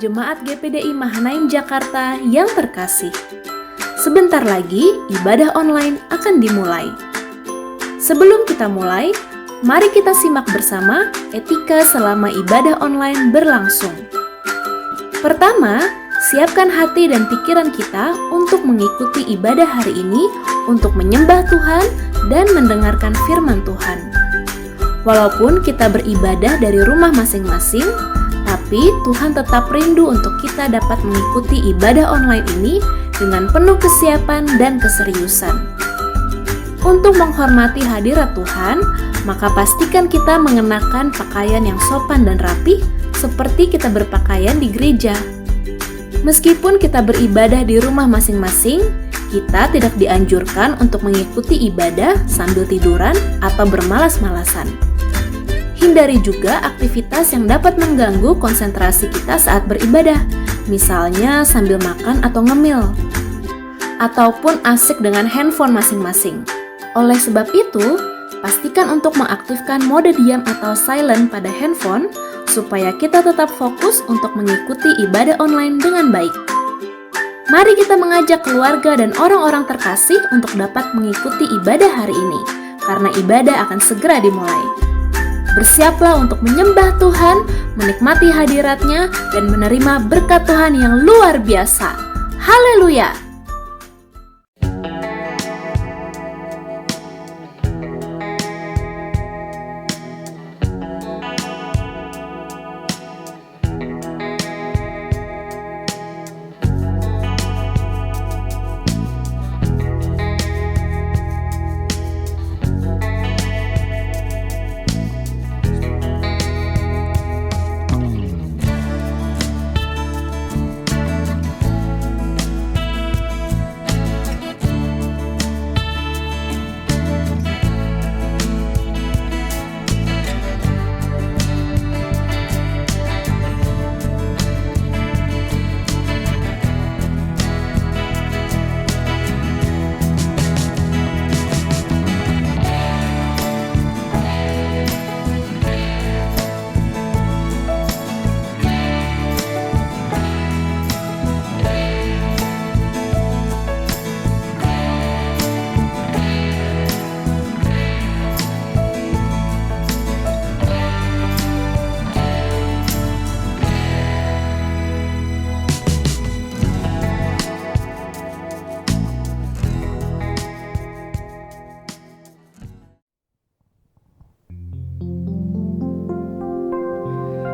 Jemaat GPDI Mahanaim Jakarta yang terkasih. Sebentar lagi ibadah online akan dimulai. Sebelum kita mulai, mari kita simak bersama etika selama ibadah online berlangsung. Pertama, siapkan hati dan pikiran kita untuk mengikuti ibadah hari ini untuk menyembah Tuhan dan mendengarkan firman Tuhan. Walaupun kita beribadah dari rumah masing-masing, tapi Tuhan tetap rindu untuk kita dapat mengikuti ibadah online ini dengan penuh kesiapan dan keseriusan. Untuk menghormati hadirat Tuhan, maka pastikan kita mengenakan pakaian yang sopan dan rapi seperti kita berpakaian di gereja. Meskipun kita beribadah di rumah masing-masing, kita tidak dianjurkan untuk mengikuti ibadah sambil tiduran atau bermalas-malasan. Hindari juga aktivitas yang dapat mengganggu konsentrasi kita saat beribadah, misalnya sambil makan atau ngemil, ataupun asik dengan handphone masing-masing. Oleh sebab itu, pastikan untuk mengaktifkan mode diam atau silent pada handphone, supaya kita tetap fokus untuk mengikuti ibadah online dengan baik. Mari kita mengajak keluarga dan orang-orang terkasih untuk dapat mengikuti ibadah hari ini, karena ibadah akan segera dimulai. Bersiaplah untuk menyembah Tuhan, menikmati hadirat-Nya, dan menerima berkat Tuhan yang luar biasa. Haleluya!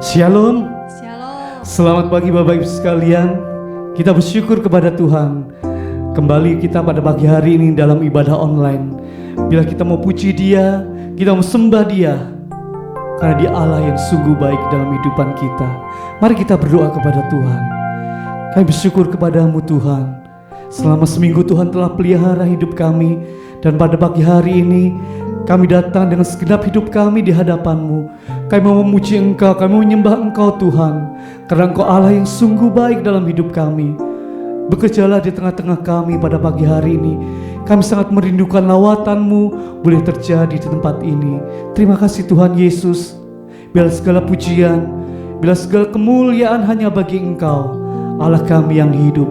Shalom. Shalom. Selamat pagi Bapak Ibu sekalian. Kita bersyukur kepada Tuhan. Kembali kita pada pagi hari ini dalam ibadah online. Bila kita mau puji Dia, kita mau sembah Dia, karena Dia Allah yang sungguh baik dalam kehidupan kita. Mari kita berdoa kepada Tuhan. Kami bersyukur kepadamu Tuhan. Selama seminggu Tuhan telah pelihara hidup kami, dan pada pagi hari ini kami datang dengan segenap hidup kami di hadapan-Mu. Kami mau memuji Engkau, kami mau menyembah Engkau Tuhan, karena Engkau Allah yang sungguh baik dalam hidup kami. Bekerjalah di tengah-tengah kami pada pagi hari ini. Kami sangat merindukan lawatan-Mu boleh terjadi di tempat ini. Terima kasih Tuhan Yesus. Bila segala pujian, bila segala kemuliaan hanya bagi Engkau, Allah kami yang hidup.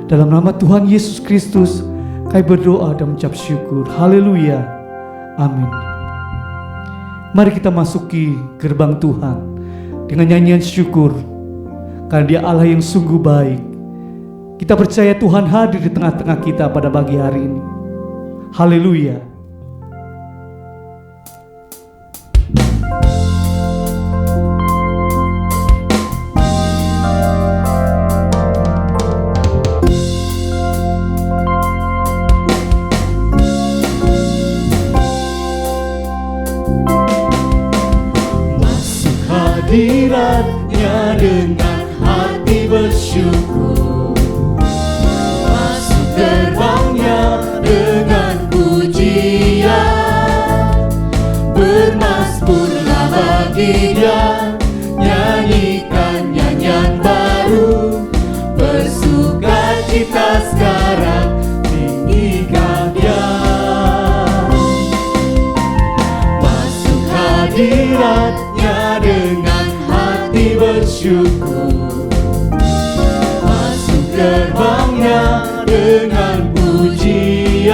Dalam nama Tuhan Yesus Kristus, kami berdoa dan mengucap syukur. Haleluya. Amin. Mari kita masuki gerbang Tuhan dengan nyanyian syukur, karena Dia Allah yang sungguh baik. Kita percaya Tuhan hadir di tengah-tengah kita pada pagi hari ini. Haleluya. Hadirat-Nya dengan hati bersyukur, masuk gerbang-Nya dengan pujian, bermasmurlah bagi Dia, nyanyikan nyanyian baru, bersukacita sekarang, tinggikan Dia. Masuk hadirat-Nya dengan hati bersyukur, dengan pujian.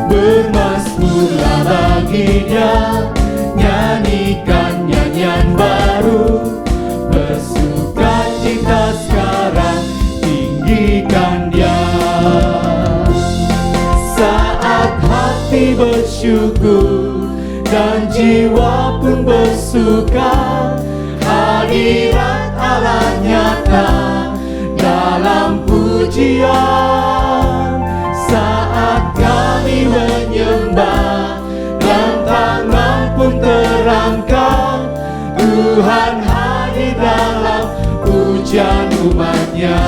Bermasmurlah baginya, nyanyikan nyanyian baru. Bersukacita sekarang, tinggikan Dia. Saat hati bersyukur dan jiwa pun bersuka, hadirat Allah nyata dalam pujian. Saat kami menyembah dan tangan pun terangkat, Tuhan hadir dalam pujian umat-Nya.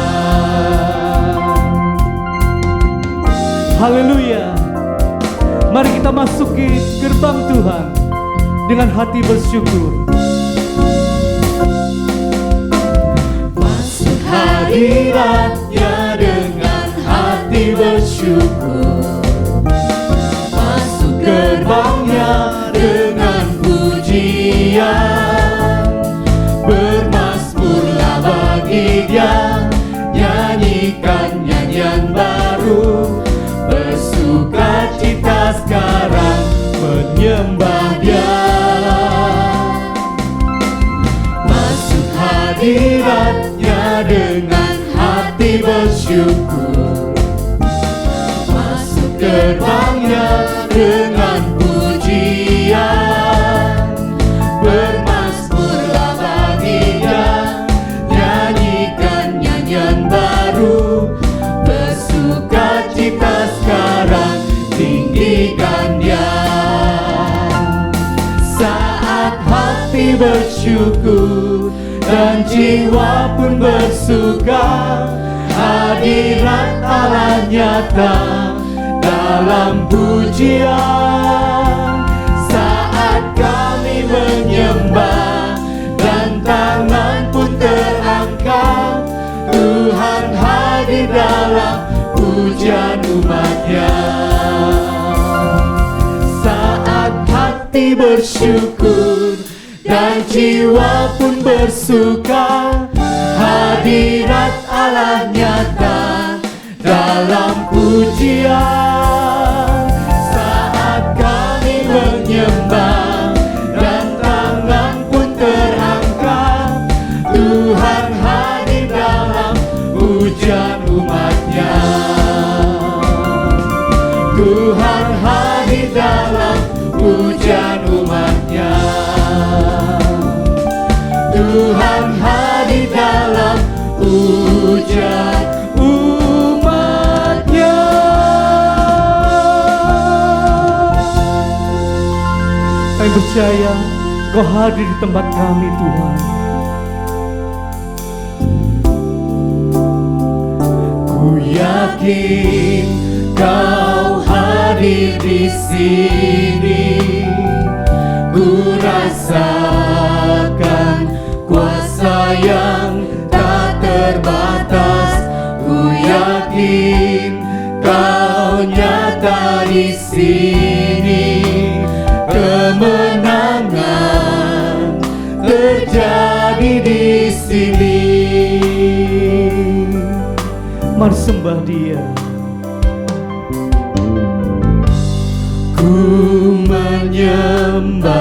Haleluya. Mari kita masuki gerbang Tuhan dengan hati bersyukur. Masuk hadirat-Nya dengan hati bersyukur. Masuk gerbang-Nya dengan pujian. Bermasmurlah bagi Dia, nyanyikan nyanyian baru. Bersukacita sekarang, menyembah Dia. Masuk hadirat-Nya dengan hati bersyukur. Masuk gerbang-Nya dengan pujian. Bermasmurlah bagi Dia, nyanyikan nyanyian baru. Bersukacita sekarang, tinggikan Dia. Saat hati bersyukur dan jiwa pun bersuka, hadirat Allah nyata dalam pujian. Saat kami menyembah dan tangan pun terangkat, Tuhan hadir dalam pujian umat-Nya. Saat hati bersyukur dan jiwa pun bersuka, hadirat Allah nyata dalam pujian. Saat kami menyembah dan tangan pun terangkat, Tuhan hadir dalam pujian umat-Nya. Tuhan hadir dalam pujian umat-Nya. Tuhan hadir dalam pujian umat-Nya. Kami percaya Kau hadir di tempat kami, Tuhan. Ku yakin Kau hadir di sini. Ku rasakan kuasa yang tak terbatas. Ku yakin Kau nyata di sini. Kemenangan terjadi di sini. Mari sembah Dia. Ku menyembah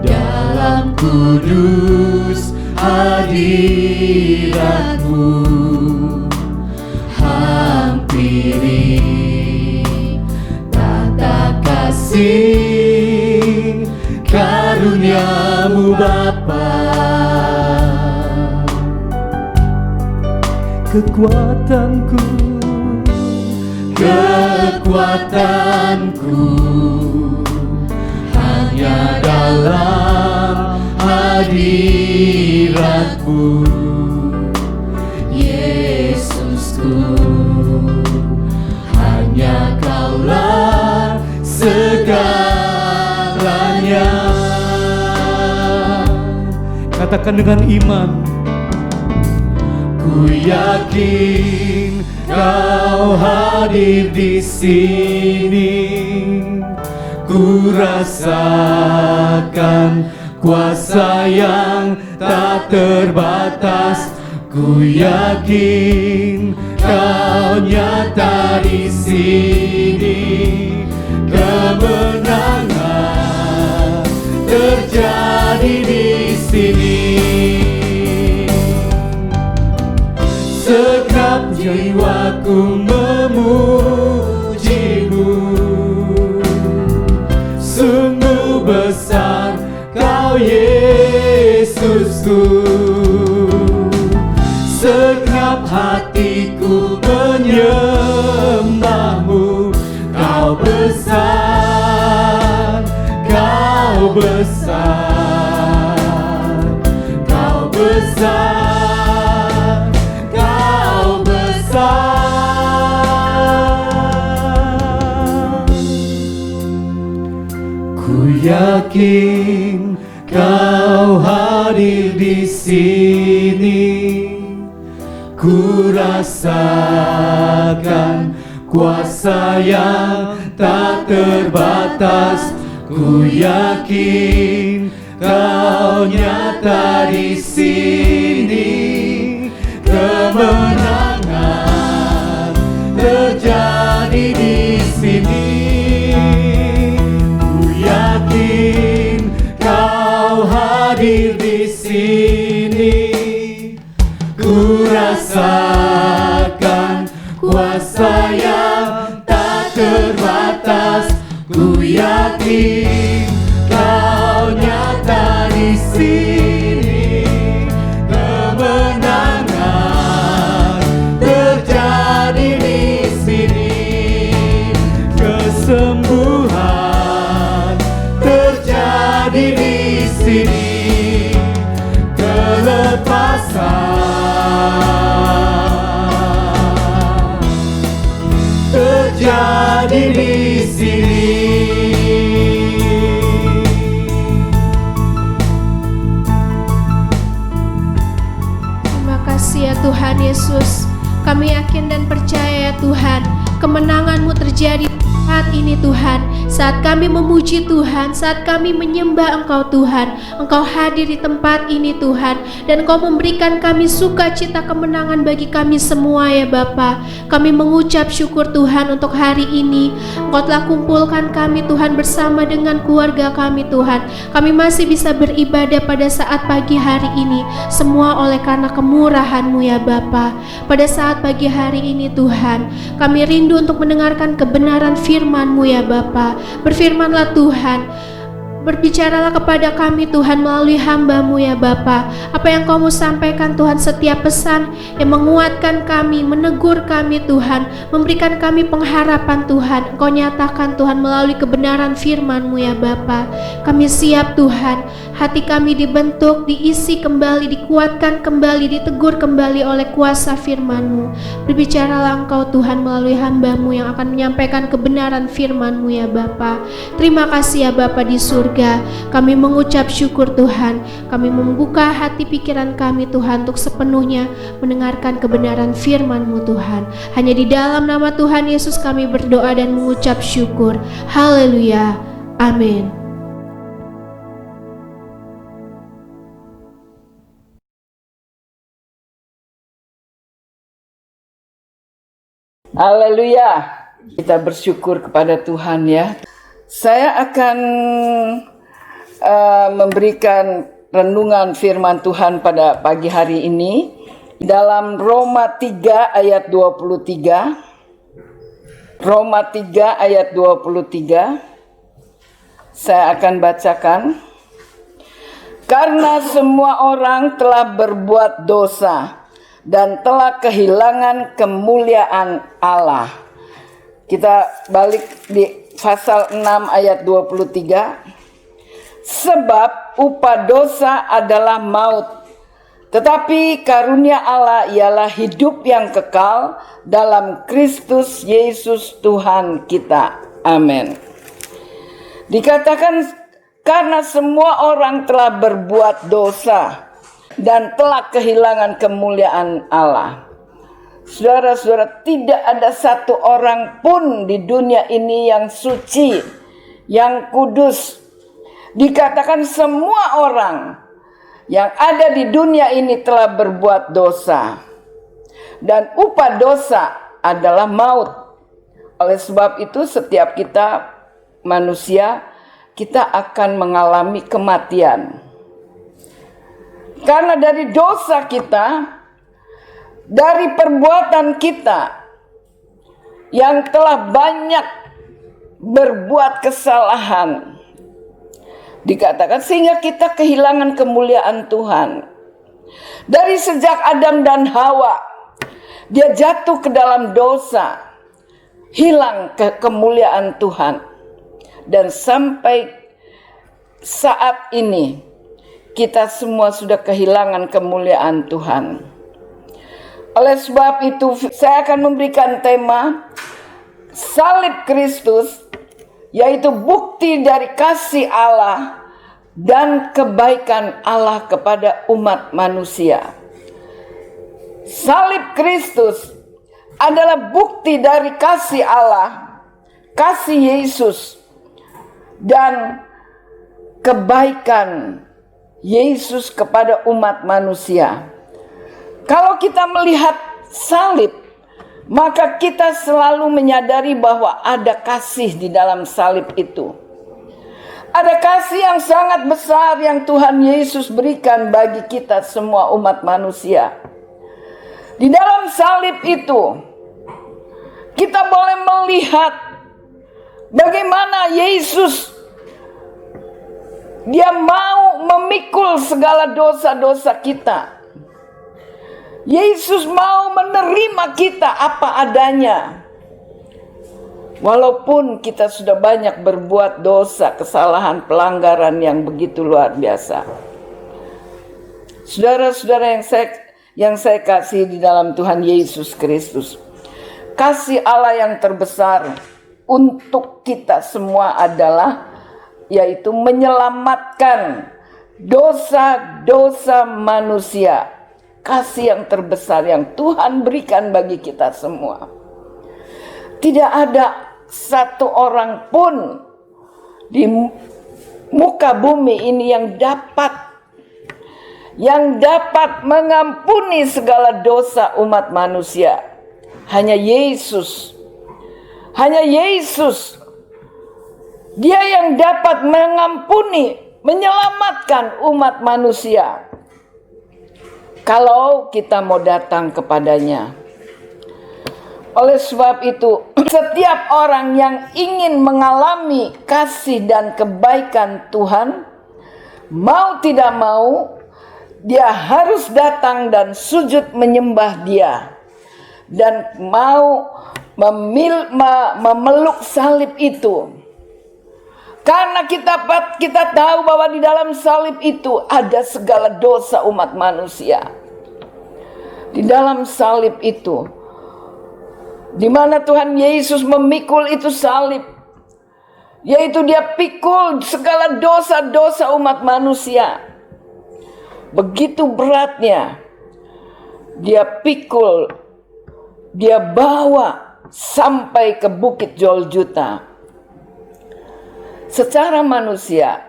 dalam kudus hadirat-Mu. Hampiri tata kasih karunia-Mu Bapa. Kekuatanku hanya dalam hadirat-Mu, Yesusku. Hanya Kaulah segalanya. Katakan dengan iman. Ku yakin Kau hadir di sini. Ku rasakan kuasa yang tak terbatas. Ku yakin Kau nyata di sini, kemenangan terjadi di sini. Segenap jiwaku memuji-Mu, sungguh besar Kau Yesusku. Segenap hatiku menyembah-Mu, Kau besar, Kau besar, Kau besar, Kau besar. Ku yakin Kau hadir di sini, ku rasakan kuasa yang tak terbatas. Ku yakin Kau nyata di sini, kemenangan terjadi di sini. Ku yakin Kau hadir di sini, ku rasakan kuasa yang tak terbatas. Ku yakin Kau nyata di sini, kemenangan terjadi di sini. Kesembuhan terjadi di sini, kelepasan terjadi di sini. Terima kasih ya Tuhan Yesus. Kami yakin dan percaya ya Tuhan, kemenangan-Mu terjadi saat ini Tuhan. Saat kami memuji Tuhan, saat kami menyembah Engkau Tuhan, Engkau hadir di tempat ini Tuhan, dan Engkau memberikan kami sukacita kemenangan bagi kami semua ya Bapa. Kami mengucap syukur Tuhan untuk hari ini. Engkau telah kumpulkan kami Tuhan bersama dengan keluarga kami Tuhan. Kami masih bisa beribadah pada saat pagi hari ini, semua oleh karena kemurahan-Mu ya Bapa. Pada saat pagi hari ini Tuhan, kami rindu untuk mendengarkan kebenaran firman-Mu ya Bapa. Berfirmanlah Tuhan, berbicaralah kepada kami Tuhan melalui hamba-Mu ya Bapa. Apa yang Kau mau sampaikan Tuhan, setiap pesan yang menguatkan kami, menegur kami Tuhan, memberikan kami pengharapan Tuhan, Engkau nyatakan Tuhan melalui kebenaran firman-Mu ya Bapa. Kami siap Tuhan, hati kami dibentuk, diisi kembali, dikuatkan kembali, ditegur kembali oleh kuasa firman-Mu. Berbicaralah Engkau Tuhan melalui hamba-Mu yang akan menyampaikan kebenaran firman-Mu ya Bapa. Terima kasih ya Bapa di surga. Kami mengucap syukur Tuhan. Kami membuka hati pikiran kami Tuhan untuk sepenuhnya mendengarkan kebenaran firman-Mu Tuhan. Hanya di dalam nama Tuhan Yesus kami berdoa dan mengucap syukur. Haleluya. Amin. Haleluya. Kita bersyukur kepada Tuhan ya. Saya akan memberikan renungan firman Tuhan pada pagi hari ini dalam Roma 3 ayat 23. Roma 3 ayat 23. Saya akan bacakan. Karena semua orang telah berbuat dosa dan telah kehilangan kemuliaan Allah. Kita balik di pasal 6 ayat 23. Sebab upah dosa adalah maut, tetapi karunia Allah ialah hidup yang kekal dalam Kristus Yesus Tuhan kita. Amin. Dikatakan karena semua orang telah berbuat dosa dan telah kehilangan kemuliaan Allah. Saudara-saudara, tidak ada satu orang pun di dunia ini yang suci, yang kudus. Dikatakan semua orang yang ada di dunia ini telah berbuat dosa, dan upah dosa adalah maut. Oleh sebab itu setiap kita manusia, kita akan mengalami kematian. Karena dari dosa kita, dari perbuatan kita yang telah banyak berbuat kesalahan, dikatakan sehingga kita kehilangan kemuliaan Tuhan. Dari sejak Adam dan Hawa, dia jatuh ke dalam dosa, hilang kemuliaan Tuhan. Dan sampai saat ini kita semua sudah kehilangan kemuliaan Tuhan. Oleh sebab itu saya akan memberikan tema salib Kristus, yaitu bukti dari kasih Allah dan kebaikan Allah kepada umat manusia. Salib Kristus adalah bukti dari kasih Allah, kasih Yesus, dan kebaikan Yesus kepada umat manusia. Kalau kita melihat salib, maka kita selalu menyadari bahwa ada kasih di dalam salib itu. Ada kasih yang sangat besar yang Tuhan Yesus berikan bagi kita semua umat manusia. Di dalam salib itu, kita boleh melihat bagaimana Yesus, dia mau memikul segala dosa-dosa kita. Yesus mau menerima kita apa adanya. Walaupun kita sudah banyak berbuat dosa, kesalahan, pelanggaran yang begitu luar biasa. Saudara-saudara yang saya kasih di dalam Tuhan Yesus Kristus, kasih Allah yang terbesar untuk kita semua adalah yaitu menyelamatkan dosa-dosa manusia. Kasih yang terbesar yang Tuhan berikan bagi kita semua. Tidak ada satu orang pun di muka bumi ini yang dapat mengampuni segala dosa umat manusia. Hanya Yesus. Hanya Yesus. Dia yang dapat mengampuni, menyelamatkan umat manusia. Kalau kita mau datang kepadanya. Oleh sebab itu, setiap orang yang ingin mengalami kasih dan kebaikan Tuhan, mau tidak mau, dia harus datang dan sujud menyembah Dia. Dan mau memeluk salib itu. Karena kita tahu bahwa di dalam salib itu ada segala dosa umat manusia. Di dalam salib itu, di mana Tuhan Yesus memikul itu salib, yaitu Dia pikul segala dosa-dosa umat manusia. Begitu beratnya, Dia pikul, Dia bawa sampai ke Bukit Golgota. Secara manusia,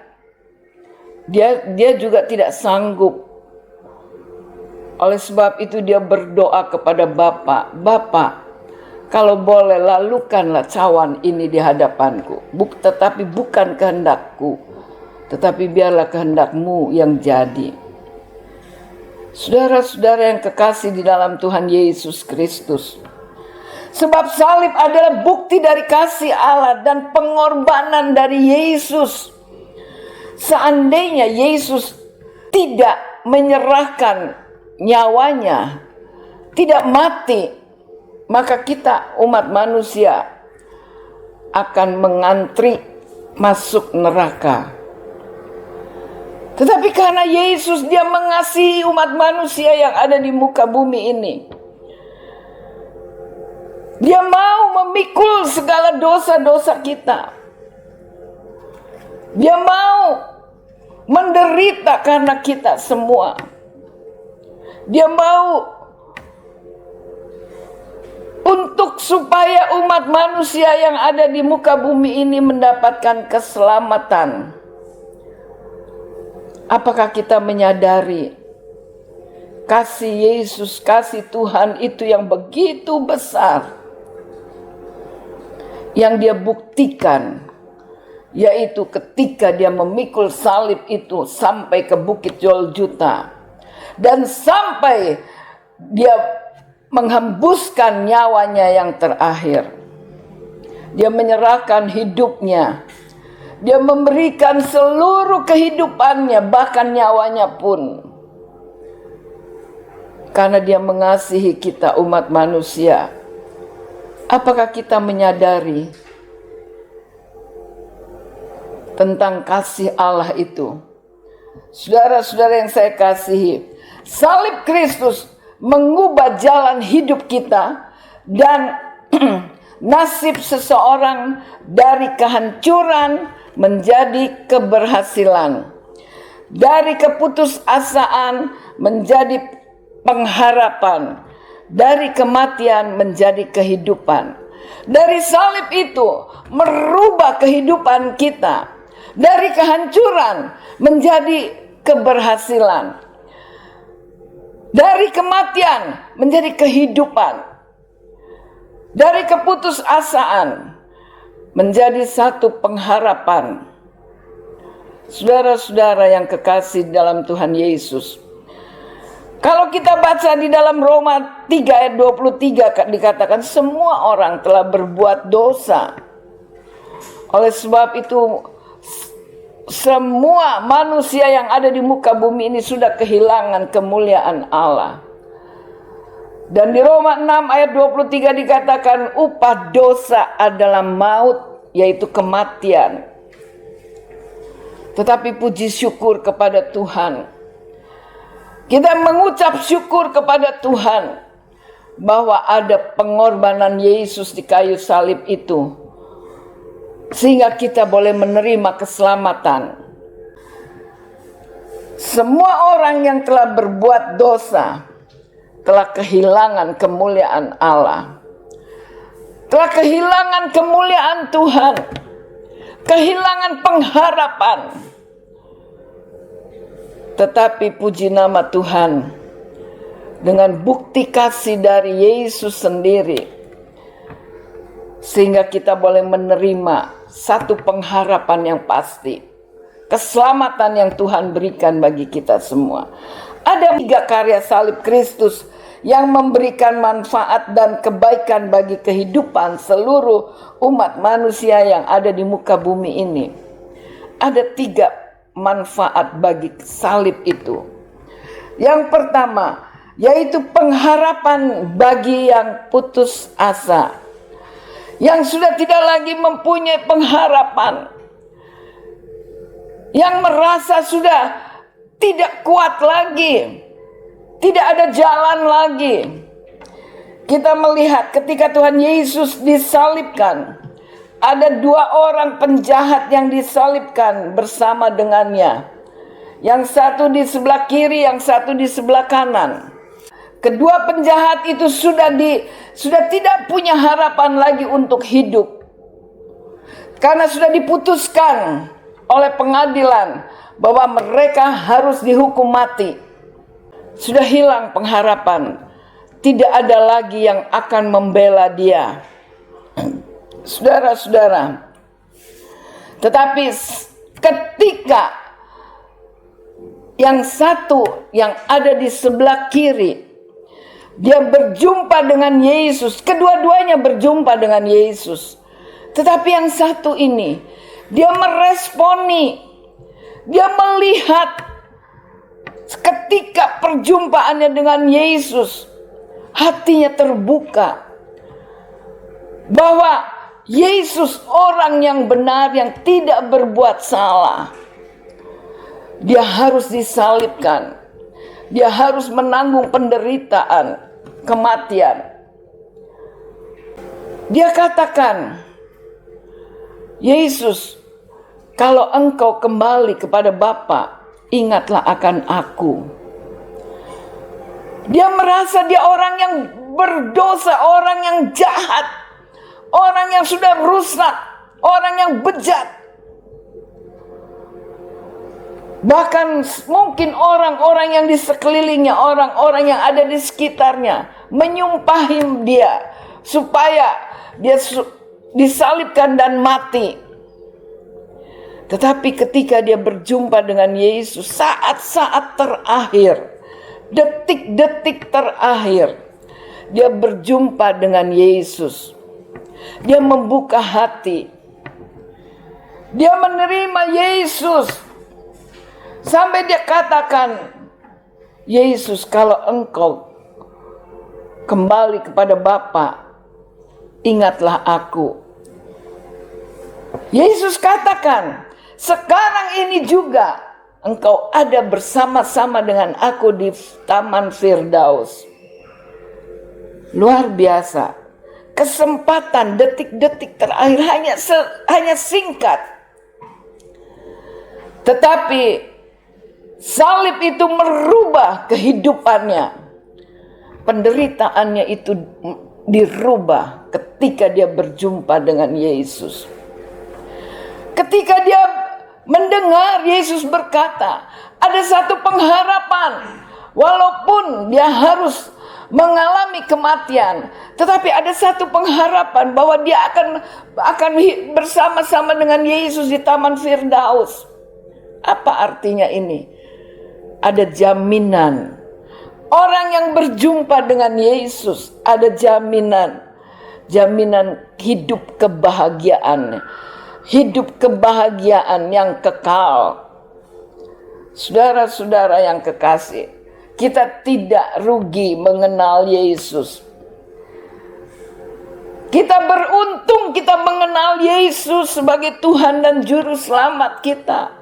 dia juga tidak sanggup. Oleh sebab itu dia berdoa kepada Bapa, Bapa, kalau boleh lalukanlah cawan ini di hadapanku. Tetapi bukan kehendakku, tetapi biarlah kehendak-Mu yang jadi. Saudara-saudara yang kekasih di dalam Tuhan Yesus Kristus, sebab salib adalah bukti dari kasih Allah dan pengorbanan dari Yesus. Seandainya Yesus tidak menyerahkan nyawanya, tidak mati, maka kita umat manusia akan mengantri masuk neraka. Tetapi karena Yesus, Dia mengasihi umat manusia yang ada di muka bumi ini, Dia mau memikul segala dosa-dosa kita. Dia mau menderita karena kita semua. Dia mau untuk supaya umat manusia yang ada di muka bumi ini mendapatkan keselamatan. Apakah kita menyadari kasih Yesus, kasih Tuhan itu yang begitu besar, yang dia buktikan, yaitu ketika dia memikul salib itu sampai ke Bukit Golgota, dan sampai dia menghembuskan nyawanya yang terakhir. Dia menyerahkan hidupnya, dia memberikan seluruh kehidupannya, bahkan nyawanya pun, karena dia mengasihi kita umat manusia. Apakah kita menyadari tentang kasih Allah itu? Saudara-saudara yang saya kasihi, salib Kristus mengubah jalan hidup kita dan nasib seseorang dari kehancuran menjadi keberhasilan, dari keputusasaan menjadi pengharapan, dari kematian menjadi kehidupan. Dari salib itu merubah kehidupan kita, dari kehancuran menjadi keberhasilan, dari kematian menjadi kehidupan, dari keputusasaan menjadi satu pengharapan. Saudara-saudara yang kekasih dalam Tuhan Yesus, kalau kita baca di dalam Roma 3 ayat 23 dikatakan semua orang telah berbuat dosa. Oleh sebab itu semua manusia yang ada di muka bumi ini sudah kehilangan kemuliaan Allah. Dan di Roma 6 ayat 23 dikatakan upah dosa adalah maut, yaitu kematian. Tetapi puji syukur kepada Tuhan, kita mengucap syukur kepada Tuhan bahwa ada pengorbanan Yesus di kayu salib itu, sehingga kita boleh menerima keselamatan. Semua orang yang telah berbuat dosa telah kehilangan kemuliaan Allah, telah kehilangan kemuliaan Tuhan, kehilangan pengharapan. Tetapi puji nama Tuhan, dengan bukti kasih dari Yesus sendiri, sehingga kita boleh menerima satu pengharapan yang pasti, keselamatan yang Tuhan berikan bagi kita semua. Ada 3 karya salib Kristus yang memberikan manfaat dan kebaikan bagi kehidupan seluruh umat manusia yang ada di muka bumi ini. Ada 3 manfaat bagi salib itu. Yang pertama, yaitu pengharapan bagi yang putus asa, yang sudah tidak lagi mempunyai pengharapan, yang merasa sudah tidak kuat lagi, tidak ada jalan lagi. Kita melihat ketika Tuhan Yesus disalibkan, ada 2 orang penjahat yang disalibkan bersama dengannya. Yang satu di sebelah kiri, yang satu di sebelah kanan. Kedua penjahat itu sudah tidak punya harapan lagi untuk hidup, karena sudah diputuskan oleh pengadilan bahwa mereka harus dihukum mati. Sudah hilang pengharapan, tidak ada lagi yang akan membela dia. Saudara-saudara, tetapi ketika yang satu yang ada di sebelah kiri, dia berjumpa dengan Yesus, kedua-duanya berjumpa dengan Yesus. Tetapi yang satu ini, dia meresponi, dia melihat ketika perjumpaannya dengan Yesus, hatinya terbuka bahwa Yesus orang yang benar, yang tidak berbuat salah. Dia harus disalibkan, dia harus menanggung penderitaan, kematian. Dia katakan, Yesus, kalau engkau kembali kepada Bapa, ingatlah akan aku. Dia merasa dia orang yang berdosa, orang yang jahat, orang yang sudah rusak, orang yang bejat. Bahkan mungkin orang-orang yang di sekelilingnya, orang-orang yang ada di sekitarnya menyumpahi dia supaya dia disalibkan dan mati. Tetapi ketika dia berjumpa dengan Yesus, saat-saat terakhir, detik-detik terakhir, dia berjumpa dengan Yesus. Dia membuka hati. Dia menerima Yesus. Sampai dia katakan, Yesus, kalau engkau kembali kepada Bapa, ingatlah aku. Yesus katakan, sekarang ini juga engkau ada bersama-sama dengan aku di Taman Firdaus. Luar biasa. Kesempatan detik-detik terakhir hanya singkat. Tetapi salib itu merubah kehidupannya. Penderitaannya itu dirubah ketika dia berjumpa dengan Yesus. Ketika dia mendengar Yesus berkata, ada satu pengharapan. Walaupun dia harus mengalami kematian, tetapi ada satu pengharapan bahwa dia akan bersama-sama dengan Yesus di Taman Firdaus. Apa artinya ini? Ada jaminan. Orang yang berjumpa dengan Yesus ada jaminan hidup kebahagiaan. Hidup kebahagiaan yang kekal. Saudara-saudara yang kekasih, kita tidak rugi mengenal Yesus. Kita beruntung kita mengenal Yesus sebagai Tuhan dan Juru Selamat kita.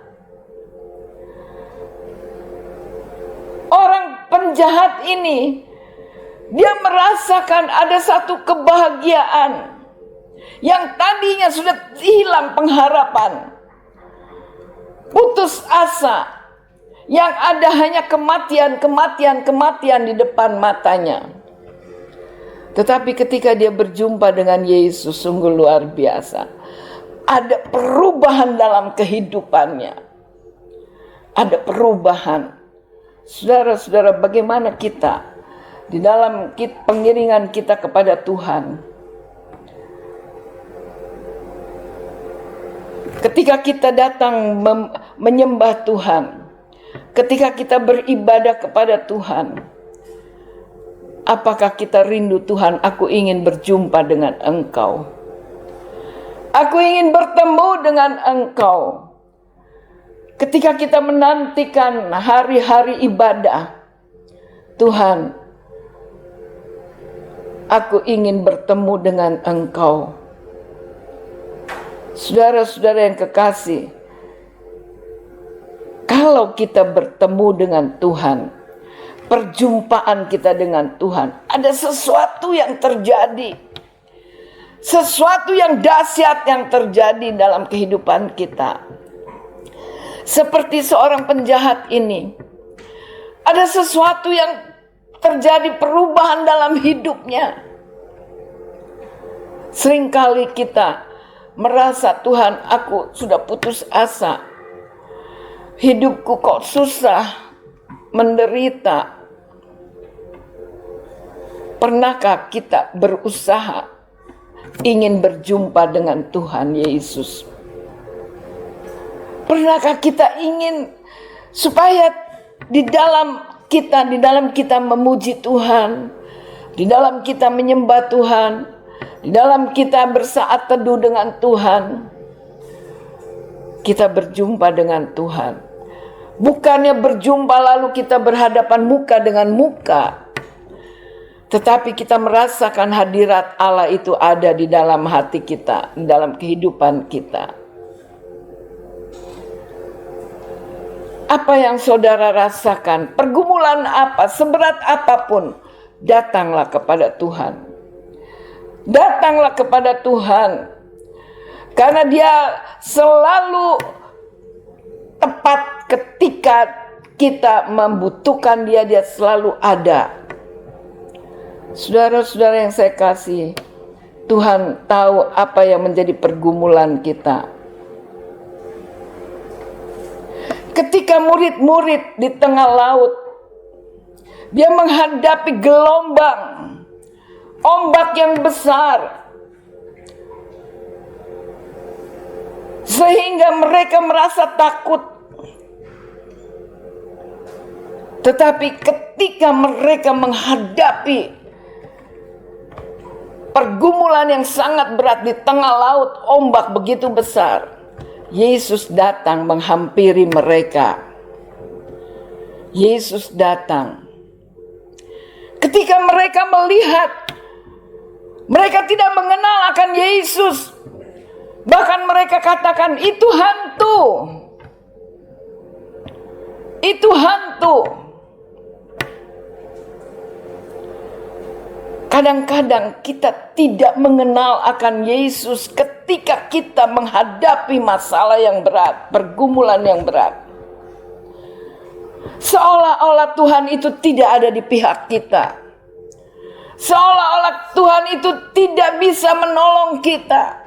Orang penjahat ini, dia merasakan ada satu kebahagiaan yang tadinya sudah hilang pengharapan, putus asa, yang ada hanya kematian di depan matanya. Tetapi ketika dia berjumpa dengan Yesus, sungguh luar biasa. Ada perubahan dalam kehidupannya. Ada perubahan. Saudara-saudara, bagaimana kita di dalam pengiringan kita kepada Tuhan? Ketika kita datang menyembah Tuhan, ketika kita beribadah kepada Tuhan, apakah kita rindu, Tuhan, aku ingin berjumpa dengan Engkau. Aku ingin bertemu dengan Engkau. Ketika kita menantikan hari-hari ibadah, Tuhan, aku ingin bertemu dengan Engkau. Saudara-saudara yang kekasih, kalau kita bertemu dengan Tuhan, perjumpaan kita dengan Tuhan, ada sesuatu yang terjadi. Sesuatu yang dahsyat yang terjadi dalam kehidupan kita. Seperti seorang penjahat ini. Ada sesuatu yang terjadi, perubahan dalam hidupnya. Seringkali kita merasa, Tuhan, aku sudah putus asa. Hidupku kok susah, menderita. Pernahkah kita berusaha ingin berjumpa dengan Tuhan Yesus? Pernahkah kita ingin supaya di dalam kita memuji Tuhan, di dalam kita menyembah Tuhan, di dalam kita bersaat teduh dengan Tuhan, kita berjumpa dengan Tuhan. Bukannya berjumpa lalu kita berhadapan muka dengan muka, tetapi kita merasakan hadirat Allah itu ada di dalam hati kita, di dalam kehidupan kita. Apa yang saudara rasakan, pergumulan apa, seberat apapun, datanglah kepada Tuhan. Datanglah kepada Tuhan. Karena Dia selalu tepat ketika kita membutuhkan Dia, Dia selalu ada. Saudara-saudara yang saya kasih, Tuhan tahu apa yang menjadi pergumulan kita. Ketika murid-murid di tengah laut, dia menghadapi gelombang, ombak yang besar, sehingga mereka merasa takut. Tetapi ketika mereka menghadapi pergumulan yang sangat berat di tengah laut, ombak begitu besar, Yesus datang menghampiri mereka. Yesus datang. Ketika mereka melihat, mereka tidak mengenal akan Yesus. Bahkan mereka katakan, itu hantu. Itu hantu. Kadang-kadang kita tidak mengenal akan Yesus ketika kita menghadapi masalah yang berat, pergumulan yang berat. Seolah-olah Tuhan itu tidak ada di pihak kita. Seolah-olah Tuhan itu tidak bisa menolong kita.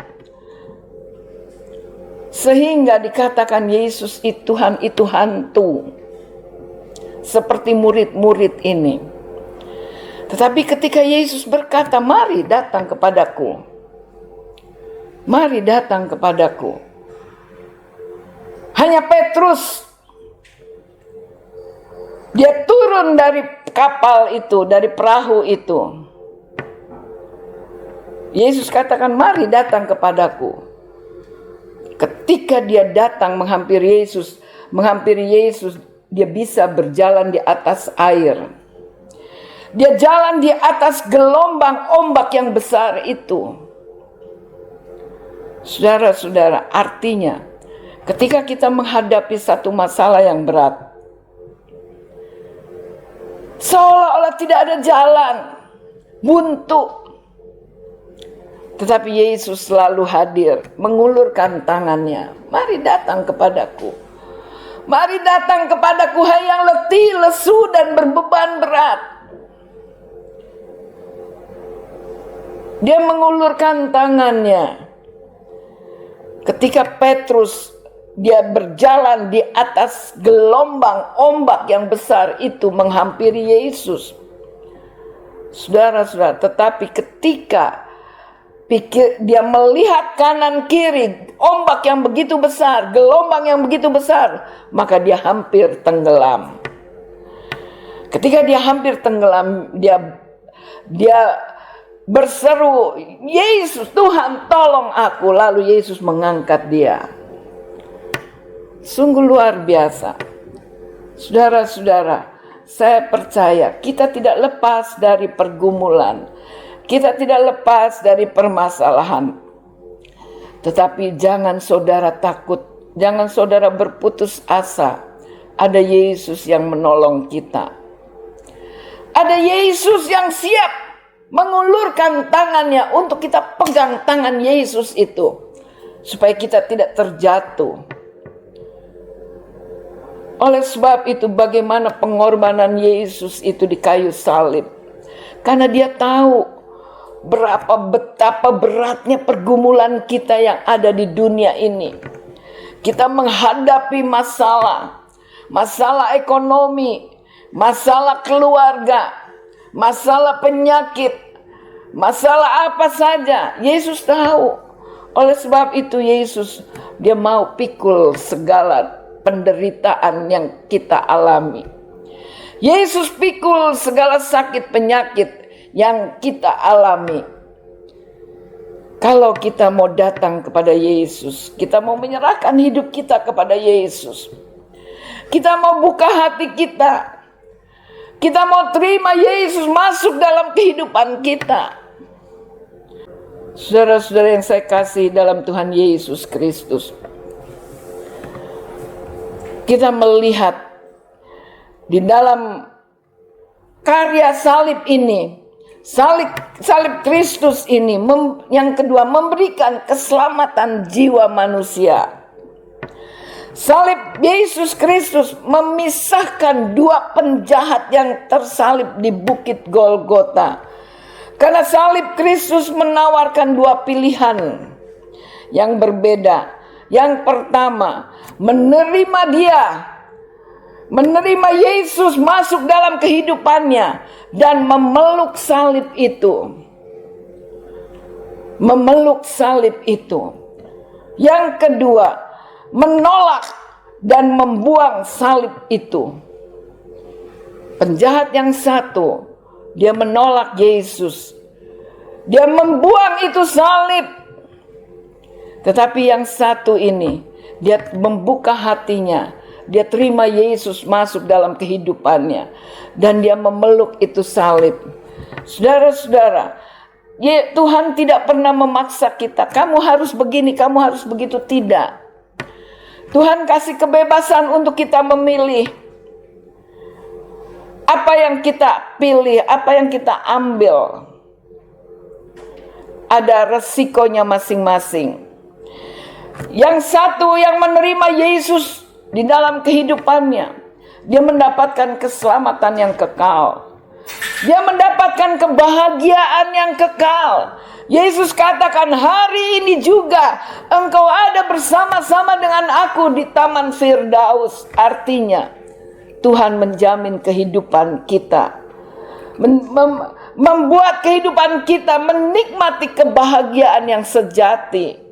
Sehingga dikatakan Yesus itu Tuhan itu hantu. Seperti murid-murid ini. Tetapi ketika Yesus berkata, mari datang kepadaku. Mari datang kepadaku. Hanya Petrus. Dia turun dari kapal itu, dari perahu itu. Yesus katakan, mari datang kepadaku. Ketika dia datang menghampiri Yesus, dia bisa berjalan di atas air. Dia jalan di atas gelombang ombak yang besar itu. Saudara-saudara, artinya ketika kita menghadapi satu masalah yang berat, seolah-olah tidak ada jalan, buntu. Tetapi Yesus selalu hadir, mengulurkan tangannya. Mari datang kepadaku. Mari datang kepadaku, hai yang letih, lesu, dan berbeban berat. Dia mengulurkan tangannya. Ketika Petrus dia berjalan di atas gelombang ombak yang besar itu menghampiri Yesus. Saudara-saudara, tetapi ketika dia melihat kanan kiri ombak yang begitu besar, gelombang yang begitu besar, maka dia hampir tenggelam. Ketika dia hampir tenggelam, dia berseru, Yesus, Tuhan tolong aku. Lalu Yesus mengangkat dia. Sungguh luar biasa. Saudara-saudara, saya percaya kita tidak lepas dari pergumulan. Kita tidak lepas dari permasalahan. Tetapi jangan saudara takut. Jangan saudara berputus asa. Ada Yesus yang menolong kita. Ada Yesus yang siap mengulurkan tangannya untuk kita pegang tangan Yesus itu, supaya kita tidak terjatuh. Oleh sebab itu, bagaimana pengorbanan Yesus itu di kayu salib. Karena dia tahu betapa beratnya pergumulan kita yang ada di dunia ini. Kita menghadapi masalah ekonomi, masalah keluarga, masalah penyakit, masalah apa saja, Yesus tahu. Oleh sebab itu Yesus, dia mau pikul segala penderitaan yang kita alami. Yesus pikul segala sakit penyakit yang kita alami. Kalau kita mau datang kepada Yesus, kita mau menyerahkan hidup kita kepada Yesus, kita mau buka hati kita, kita mau terima Yesus masuk dalam kehidupan kita. Saudara-saudara yang saya kasih dalam Tuhan Yesus Kristus, kita melihat di dalam karya salib ini, salib Kristus ini, yang kedua memberikan keselamatan jiwa manusia. Salib Yesus Kristus memisahkan dua penjahat yang tersalib di Bukit Golgota. Karena salib Kristus menawarkan dua pilihan yang berbeda. Yang pertama, menerima dia menerima Yesus masuk dalam kehidupannya dan memeluk salib itu. Memeluk salib itu. Yang kedua, menolak dan membuang salib itu. Penjahat yang satu, dia menolak Yesus. Dia membuang itu salib. Tetapi yang satu ini, dia membuka hatinya. Dia terima Yesus masuk dalam kehidupannya. Dan dia memeluk itu salib. Saudara-saudara, Tuhan tidak pernah memaksa kita. Kamu harus begini, kamu harus begitu. Tidak. Tuhan kasih kebebasan untuk kita memilih. Apa yang kita pilih, apa yang kita ambil. Ada resikonya masing-masing. Yang satu yang menerima Yesus di dalam kehidupannya, dia mendapatkan keselamatan yang kekal. Dia mendapatkan kebahagiaan yang kekal. Yesus katakan, hari ini juga engkau ada bersama-sama dengan aku di Taman Firdaus. Artinya, Tuhan menjamin kehidupan kita. Membuat kehidupan kita menikmati kebahagiaan yang sejati.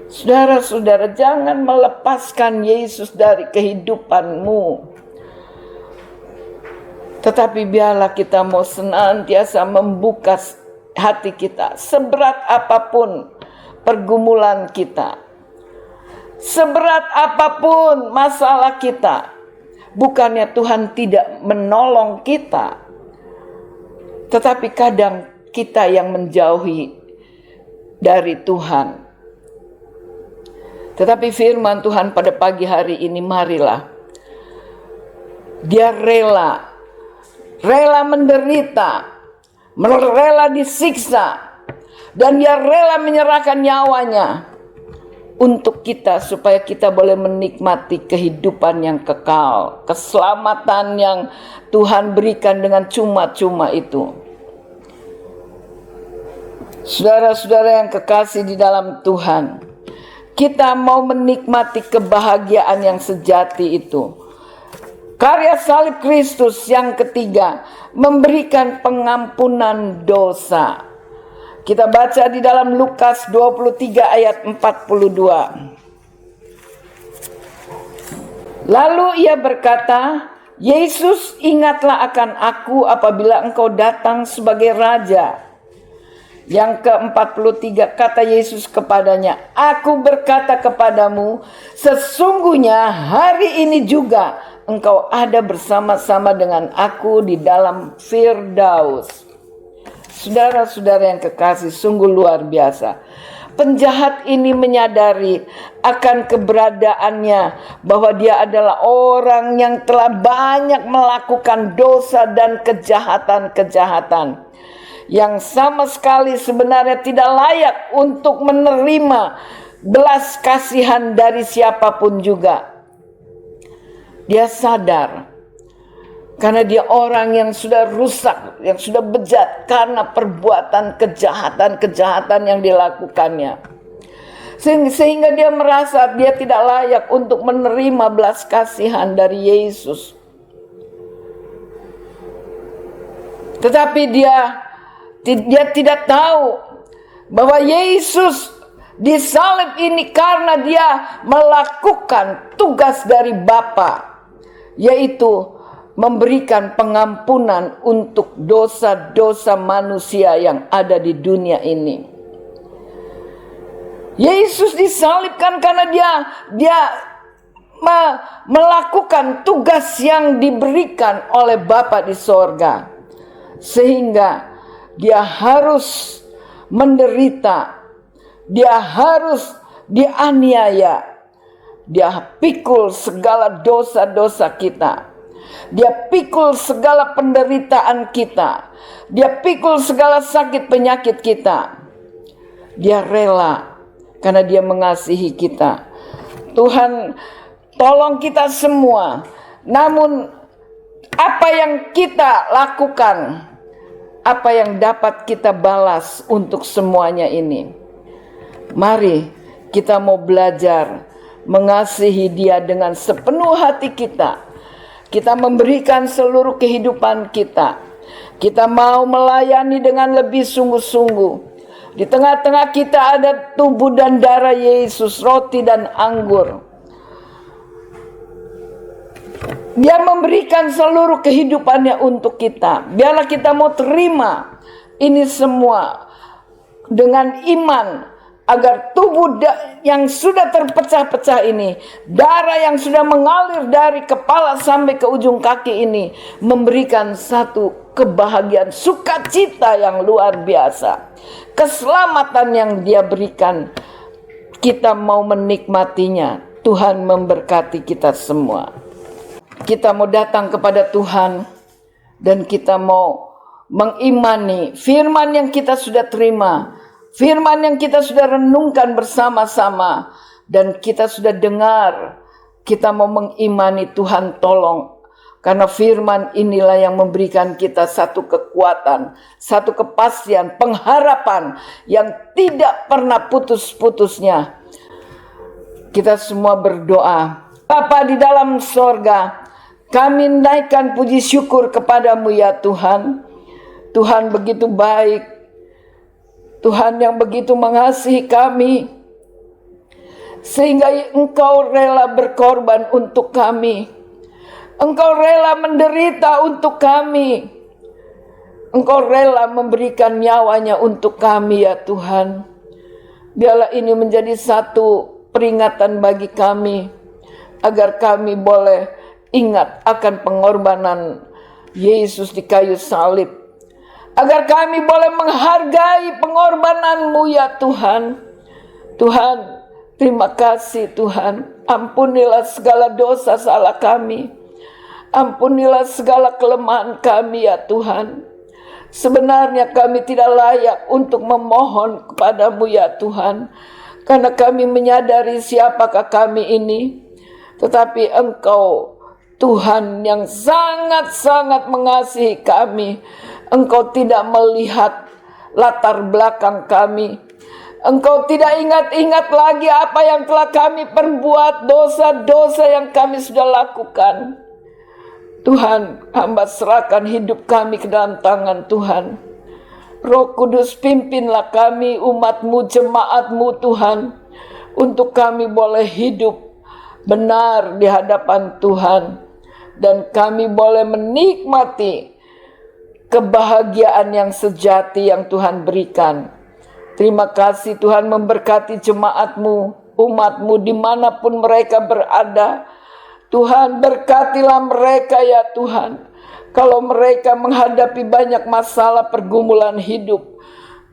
Saudara-saudara, jangan melepaskan Yesus dari kehidupanmu. Tetapi biarlah kita mau senantiasa membuka hati kita. Seberat apapun pergumulan kita. Seberat apapun masalah kita. Bukannya Tuhan tidak menolong kita. Tetapi kadang kita yang menjauhi dari Tuhan. Tetapi firman Tuhan pada pagi hari ini, marilah. Dia rela menderita, rela disiksa, dan dia rela menyerahkan nyawanya untuk kita, supaya kita boleh menikmati kehidupan yang kekal, keselamatan yang Tuhan berikan dengan cuma-cuma itu. Saudara-saudara yang kekasih di dalam Tuhan, kita mau menikmati kebahagiaan yang sejati itu. Karya salib Kristus yang ketiga, memberikan pengampunan dosa. Kita baca di dalam Lukas 23 ayat 42. Lalu ia berkata, Yesus, ingatlah akan aku apabila engkau datang sebagai raja. Yang ke-43, kata Yesus kepadanya, aku berkata kepadamu, sesungguhnya hari ini juga engkau ada bersama-sama dengan aku di dalam Firdaus. Saudara-saudara yang kekasih, sungguh luar biasa. Penjahat ini menyadari akan keberadaannya, bahwa dia adalah orang yang telah banyak melakukan dosa dan kejahatan-kejahatan yang sama sekali sebenarnya tidak layak untuk menerima belas kasihan dari siapapun juga. Dia sadar karena dia orang yang sudah rusak, yang sudah bejat karena perbuatan kejahatan-kejahatan yang dilakukannya. Sehingga dia merasa dia tidak layak untuk menerima belas kasihan dari Yesus. Tetapi dia tidak tahu bahwa Yesus disalib ini karena dia melakukan tugas dari Bapa, yaitu memberikan pengampunan untuk dosa-dosa manusia yang ada di dunia ini. Yesus disalibkan karena dia melakukan tugas yang diberikan oleh Bapa di sorga, sehingga dia harus menderita, dia harus dianiaya, dia pikul segala dosa-dosa kita, dia pikul segala penderitaan kita, dia pikul segala sakit penyakit kita. Dia rela karena dia mengasihi kita. Tuhan tolong kita semua. Namun apa yang kita lakukan, apa yang dapat kita balas untuk semuanya ini? Mari kita mau belajar mengasihi Dia dengan sepenuh hati kita. Kita memberikan seluruh kehidupan kita. Kita mau melayani dengan lebih sungguh-sungguh. Di tengah-tengah kita ada tubuh dan darah Yesus, roti dan anggur. Dia memberikan seluruh kehidupannya untuk kita. Biarlah kita mau terima ini semua dengan iman, agar tubuh yang sudah terpecah-pecah ini, darah yang sudah mengalir dari kepala sampai ke ujung kaki ini, memberikan satu kebahagiaan, sukacita yang luar biasa. Keselamatan yang Dia berikan, kita mau menikmatinya. Tuhan memberkati kita semua. Kita mau datang kepada Tuhan dan kita mau mengimani firman yang kita sudah terima, firman yang kita sudah renungkan bersama-sama, dan kita sudah dengar. Kita mau mengimani, Tuhan tolong. Karena firman inilah yang memberikan kita satu kekuatan, satu kepastian, pengharapan yang tidak pernah putus-putusnya. Kita semua berdoa. Bapa di dalam sorga, kami naikkan puji syukur kepadamu ya Tuhan. Tuhan begitu baik. Tuhan yang begitu mengasihi kami, sehingga Engkau rela berkorban untuk kami. Engkau rela menderita untuk kami. Engkau rela memberikan nyawanya untuk kami ya Tuhan. Biarlah ini menjadi satu peringatan bagi kami, agar kami boleh ingat akan pengorbanan Yesus di kayu salib. Agar kami boleh menghargai pengorbanan-Mu ya Tuhan. Tuhan, terima kasih Tuhan. Ampunilah segala dosa salah kami. Ampunilah segala kelemahan kami ya Tuhan. Sebenarnya kami tidak layak untuk memohon kepadamu ya Tuhan, karena kami menyadari siapakah kami ini. Tetapi Engkau Tuhan yang sangat-sangat mengasihi kami. Engkau tidak melihat latar belakang kami. Engkau tidak ingat-ingat lagi apa yang telah kami perbuat, dosa-dosa yang kami sudah lakukan. Tuhan, hamba serahkan hidup kami ke dalam tangan Tuhan. Roh Kudus, pimpinlah kami, umat-Mu, jemaat-Mu Tuhan, untuk kami boleh hidup benar di hadapan Tuhan, dan kami boleh menikmati kebahagiaan yang sejati yang Tuhan berikan. Terima kasih Tuhan, memberkati jemaat-Mu, umat-Mu dimanapun mereka berada. Tuhan, berkatilah mereka ya Tuhan. Kalau mereka menghadapi banyak masalah pergumulan hidup,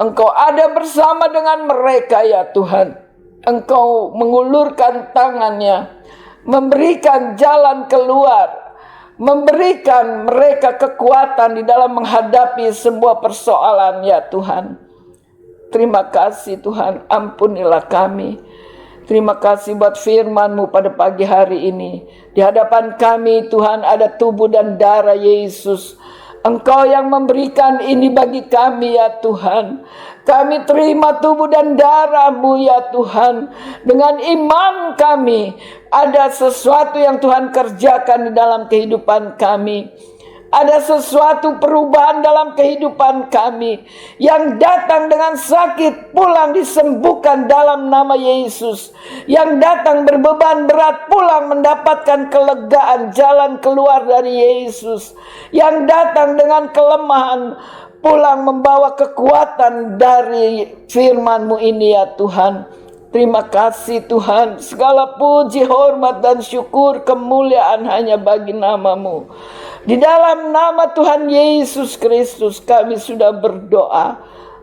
Engkau ada bersama dengan mereka ya Tuhan. Engkau mengulurkan tangannya, memberikan jalan keluar, memberikan mereka kekuatan di dalam menghadapi sebuah persoalan ya Tuhan. Terima kasih Tuhan, ampunilah kami. Terima kasih buat firman-Mu pada pagi hari ini. Di hadapan kami Tuhan ada tubuh dan darah Yesus. Engkau yang memberikan ini bagi kami ya Tuhan. Kami terima tubuh dan darah-Mu ya Tuhan. Dengan iman kami, ada sesuatu yang Tuhan kerjakan di dalam kehidupan kami. Ada sesuatu perubahan dalam kehidupan kami. Yang datang dengan sakit pulang disembuhkan dalam nama Yesus. Yang datang berbeban berat pulang mendapatkan kelegaan, jalan keluar dari Yesus. Yang datang dengan kelemahan pulang membawa kekuatan dari firman-Mu ini ya Tuhan. Terima kasih Tuhan. Segala puji, hormat dan syukur, kemuliaan hanya bagi nama-Mu. Di dalam nama Tuhan Yesus Kristus kami sudah berdoa.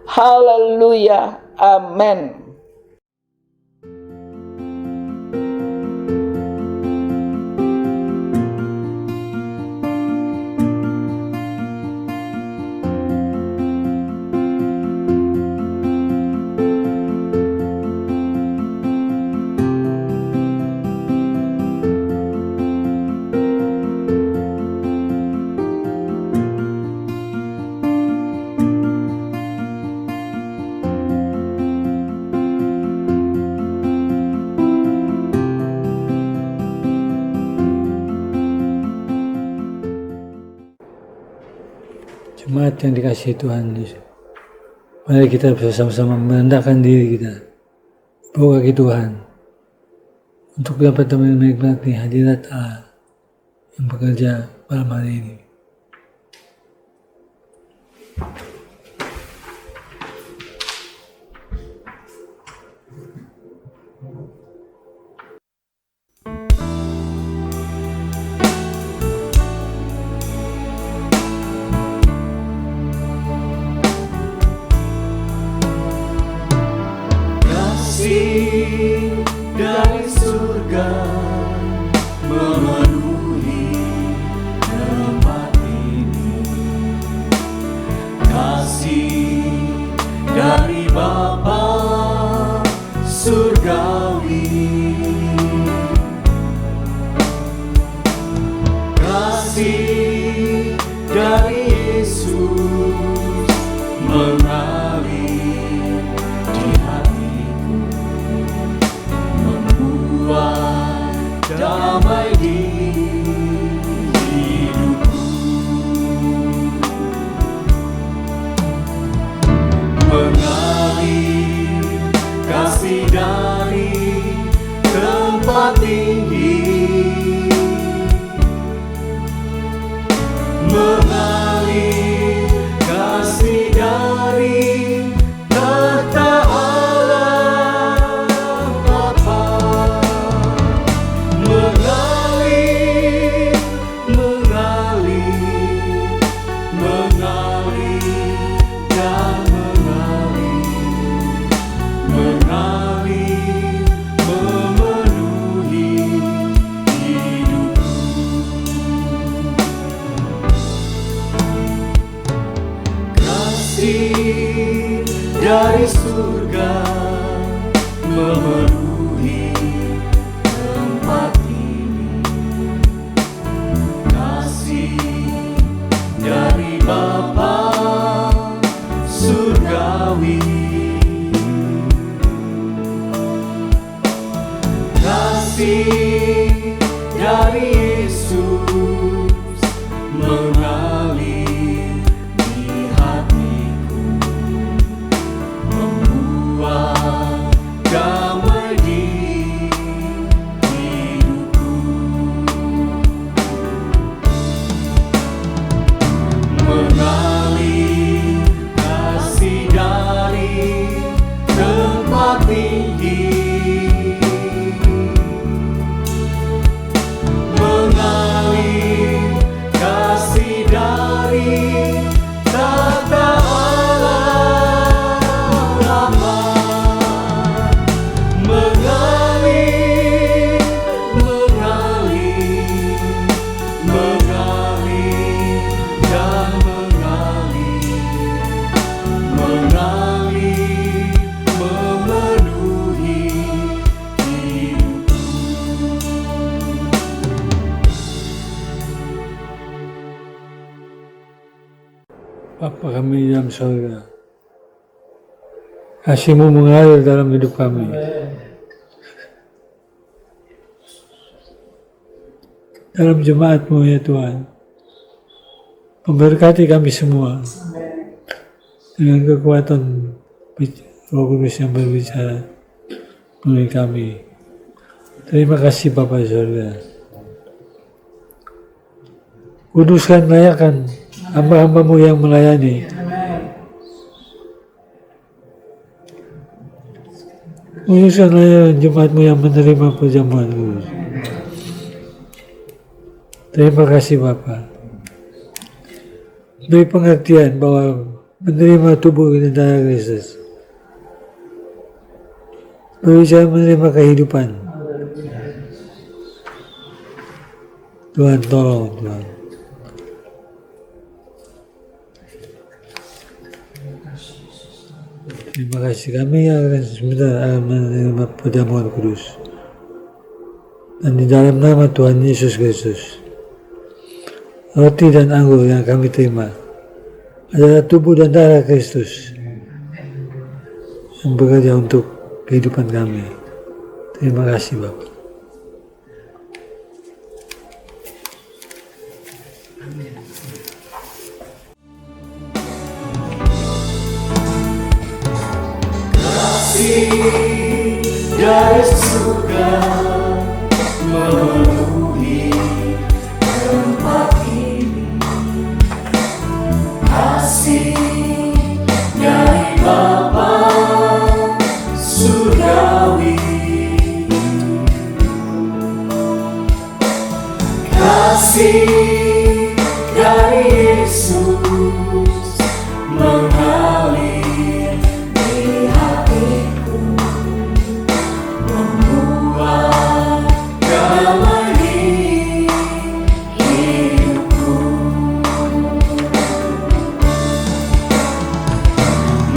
Haleluya. Amin. Jemaat yang dikasihi Tuhan Yesus, mari kita bersama-sama merendahkan diri kita bawa kaki Tuhan untuk dapat menikmati hadirat Allah yang bekerja malam hari ini. Kasih dari surga memenuhi tempat ini. Kasih dari Bapa surgawi. Kasih dari Yesus mengalir di hatiku, membuat damai di hidupku, mengalir kasih dari tempat tinggi, mengalir kasih dari tahta Allah Bapa, mengalir, mengalir, mengalir dan mengalir, mengalir, memenuhi hidupku. Kasih dari surga memenuhi tempat ini. Kasih dari Bapa surgawi. Kasih dari Yesus mengalir di hatiku, membuat damai di hidupku, mengalir kasih dari tempat tinggi, mengalir kasih dari tahta Allah Bapa, mengalir, mengalir, mengalir dan mengalir, mengalir, memenuhi hidupku. Bapa kami di dalam surga, kasih-Mu mengalir dalam hidup kami. Dalam jemaat-Mu ya Tuhan, memberkati kami semua dengan kekuatan Roh Kudus yang berbicara melalui kami. Terima kasih Bapa surga. Kuduskan, layakkan hamba-hamba-Mu yang melayani. Kuduskan, layakkan jemaat-Mu yang menerima perjamuan kudus. Terima kasih Bapa. Beri pengertian bahwa menerima tubuh dan darah Kristus berbicara menerima kehidupan. Tuhan tolong Tuhan. Terima kasih, kami akan sebentar menerima perjamuan kudus. Dan di dalam nama Tuhan Yesus Kristus, roti dan anggur yang kami terima adalah tubuh dan darah Kristus yang bekerja untuk kehidupan kami. Terima kasih Bapak. kasih dari surga memenuhi tempat ini, kasih dari Bapa surgawi, kasih dari Yesus mengalir di hatiku, membuat damai di hidupku,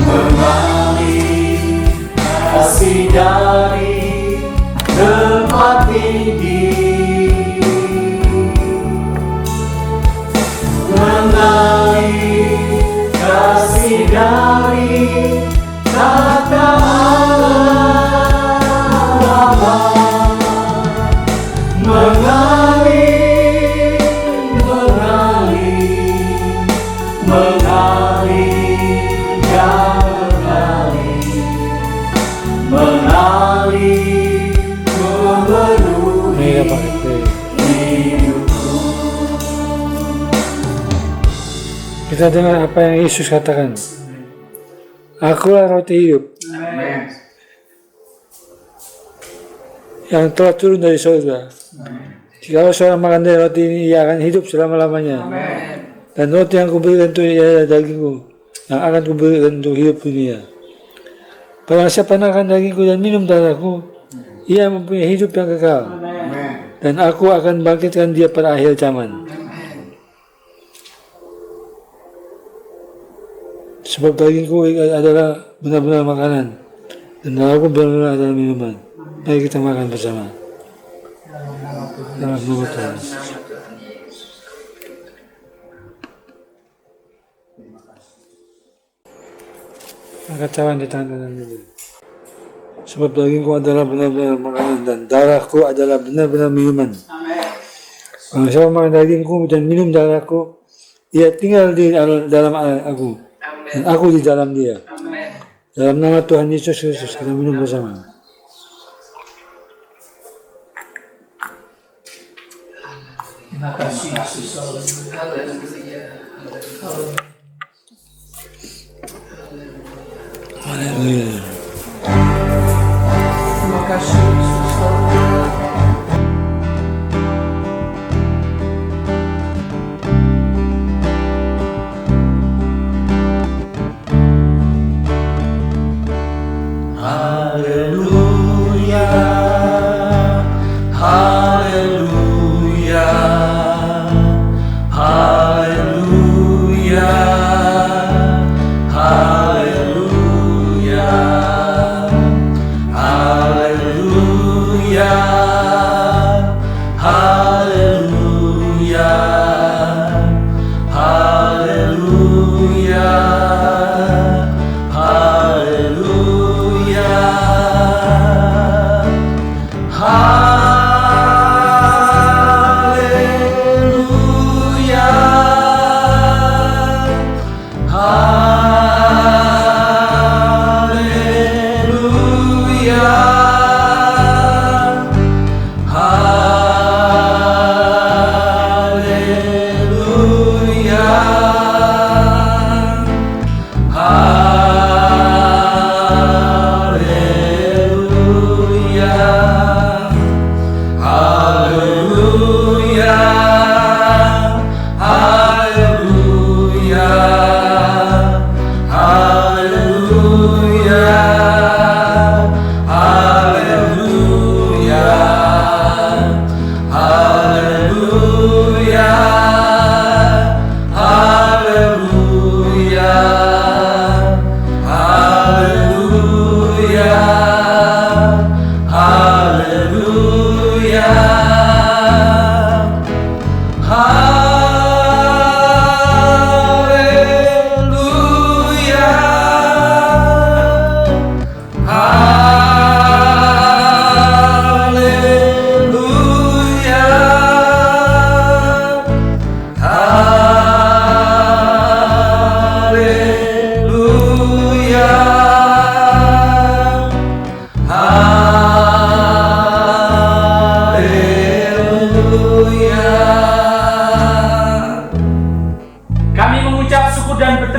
mengalir kasih dari tempat tinggi, mengalir kasih dari tata Bapa, mengalir, mengalir, mengalir, yang mengalir, memenuhi hidupku. Kita dengar apa yang Yesus katakan. Akulah roti hidup. Amen. Yang telah turun dari surga. Jika seorang makan dari roti ini, ia akan hidup selama-lamanya. Dan roti yang kuberikan itu ialah dagingku, yang akan kuberikan untuk hidup dunia. Barang siapa makan dagingku dan minum darahku, ia mempunyai hidup yang kekal. Dan aku akan bangkitkan dia pada akhir zaman. Sebab dagingku adalah benar-benar makanan, dan darahku benar-benar adalah minuman. Mari kita makan bersama. Dalam nama Tuhan. Angkat cawan di tangan kanan dulu. Sebab dagingku adalah benar-benar makanan, dan darahku adalah benar-benar minuman. Kalau siapa makan dagingku dan minum darahku, ia tinggal di dalam aku, dan aku di dalam dia. Dalam nama Tuhan Yesus Kristus kita minum bersama. Terima kasih Yesus. Haleluya. Terima kasih Yesus. Haleluya, haleluya, haleluya, haleluya, haleluya, haleluya, haleluya, haleluya. Haleluya,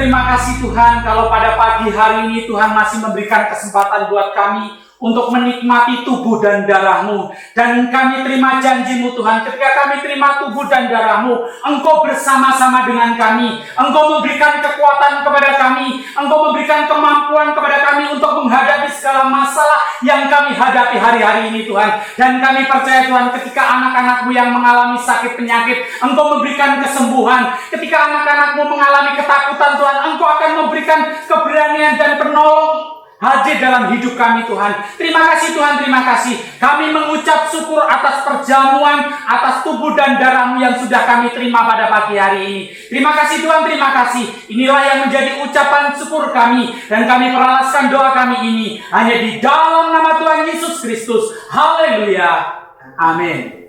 berterima kasih Tuhan kalau pada pagi hari ini Tuhan masih memberikan kesempatan buat kami untuk menikmati tubuh dan darah-Mu. Dan kami terima janji-Mu Tuhan, ketika kami terima tubuh dan darah-Mu, Engkau bersama-sama dengan kami. Engkau memberikan kekuatan kepada kami, Engkau memberikan kemampuan kepada kami untuk menghadapi segala masalah yang kami hadapi hari-hari ini Tuhan. Dan kami percaya Tuhan, ketika anak-anak-Mu yang mengalami sakit penyakit, Engkau memberikan kesembuhan. Ketika anak-anak-Mu mengalami ketakutan Tuhan, Engkau akan memberikan keberanian dan penolong hadir dalam hidup kami Tuhan. Terima kasih Tuhan, terima kasih. Kami mengucap syukur atas perjamuan, atas tubuh dan darah-Mu yang sudah kami terima pada pagi hari ini. Terima kasih Tuhan, terima kasih. Inilah yang menjadi ucapan syukur kami. Dan kami peralaskan doa kami ini hanya di dalam nama Tuhan Yesus Kristus. Haleluya. Amin.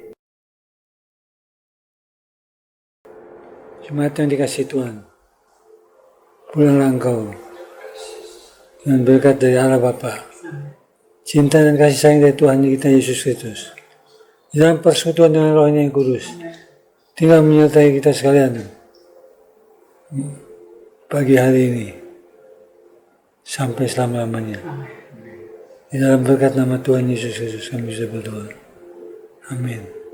Jemaat yang dikasihi Tuhan, pulanglah engkau dengan berkat dari Allah Bapa, cinta dan kasih sayang dari Tuhan kita Yesus Kristus, di dalam persekutuan dengan Roh-Nya yang kudus, tinggal menyertai kita sekalian pagi hari ini sampai selama-lamanya. Di dalam berkat nama Tuhan Yesus Kristus kami bisa berdoa. Amin.